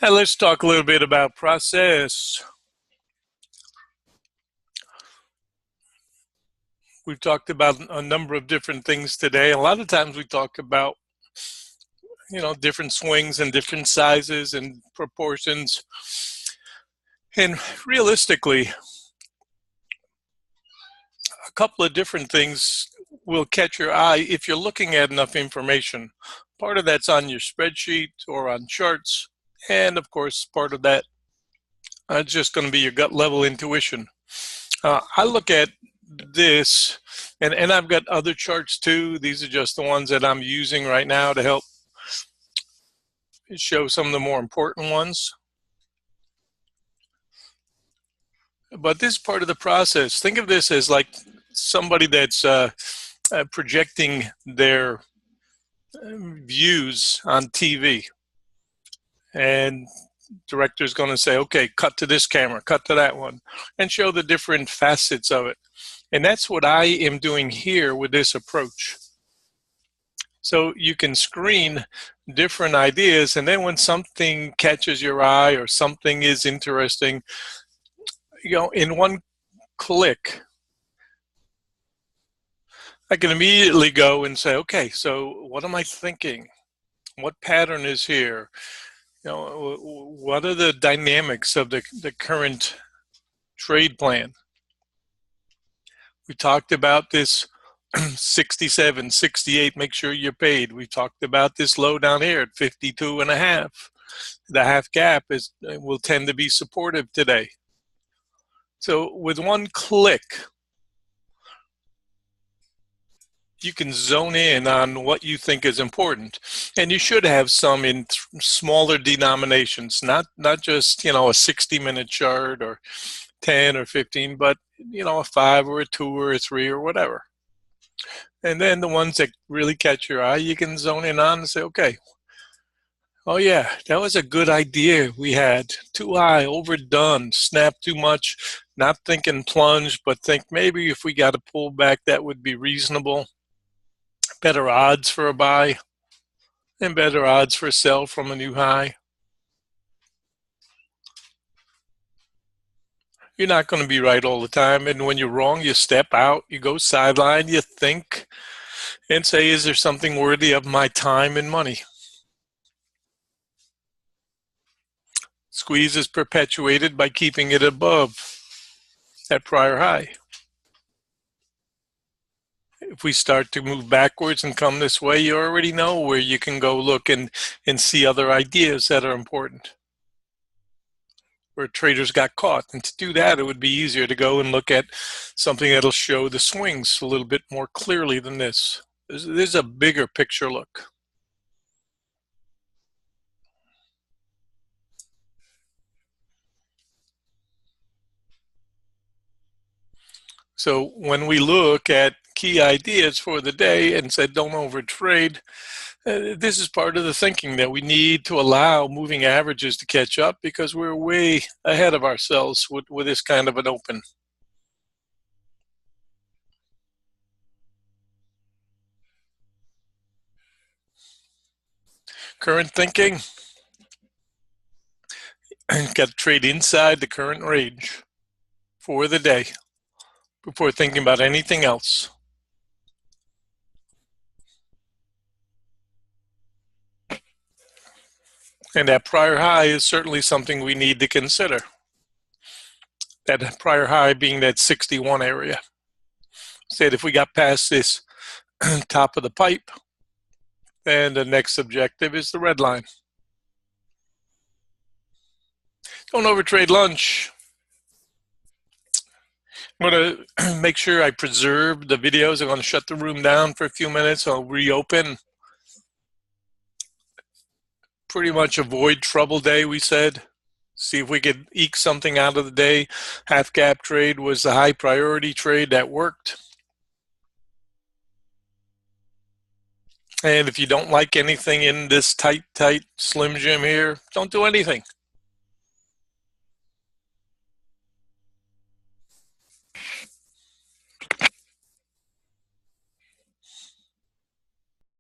And let's talk a little bit about process. We've talked about a number of different things today. A lot of times we talk about, different swings and different sizes and proportions. And realistically, a couple of different things will catch your eye if you're looking at enough information. Part of that's on your spreadsheet or on charts. And of course, part of that is just going to be your gut level intuition. I look at this, and I've got other charts too. These are just the ones that I'm using right now to help show some of the more important ones. But this is part of the process. Think of this as like somebody that's projecting their views on TV. And director's going to say, okay, cut to this camera, cut to that one, and show the different facets of it. And that's what I am doing here with this approach. So you can screen different ideas, and then when something catches your eye or something is interesting, in one click, I can immediately go and say, okay, so what am I thinking? What pattern is here? What are the dynamics of the current trade plan? We talked about this 67, 68, make sure you're paid. We talked about this low down here at 52.5. The half gap will tend to be supportive today. So with one click, you can zone in on what you think is important. And you should have some in smaller denominations, not just, a 60-minute chart or 10 or 15, but, a 5 or a 2 or a 3 or whatever. And then the ones that really catch your eye, you can zone in on and say, okay, oh yeah, that was a good idea we had. Too high, overdone, snap too much, not thinking plunge, but think maybe if we got to pull back, that would be reasonable. Better odds for a buy and better odds for a sell from a new high. You're not going to be right all the time. And when you're wrong, you step out, you go sideline, you think and say, is there something worthy of my time and money? Squeeze is perpetuated by keeping it above that prior high. If we start to move backwards and come this way, you already know where you can go look and see other ideas that are important. Where traders got caught. And to do that, it would be easier to go and look at something that'll show the swings a little bit more clearly than this. This is a bigger picture look. So when we look at key ideas for the day and said don't overtrade, this is part of the thinking that we need to allow moving averages to catch up because we're way ahead of ourselves with this kind of an open. Current thinking, got to trade inside the current range for the day before thinking about anything else. And that prior high is certainly something we need to consider. That prior high being that 61 area. Said if we got past this top of the pipe, then the next objective is the red line. Don't overtrade lunch. I'm going to make sure I preserve the videos. I'm going to shut the room down for a few minutes. I'll reopen. Pretty much avoid trouble day, we said. See if we could eke something out of the day. Half gap trade was the high priority trade that worked. And if you don't like anything in this tight, slim jim here, don't do anything.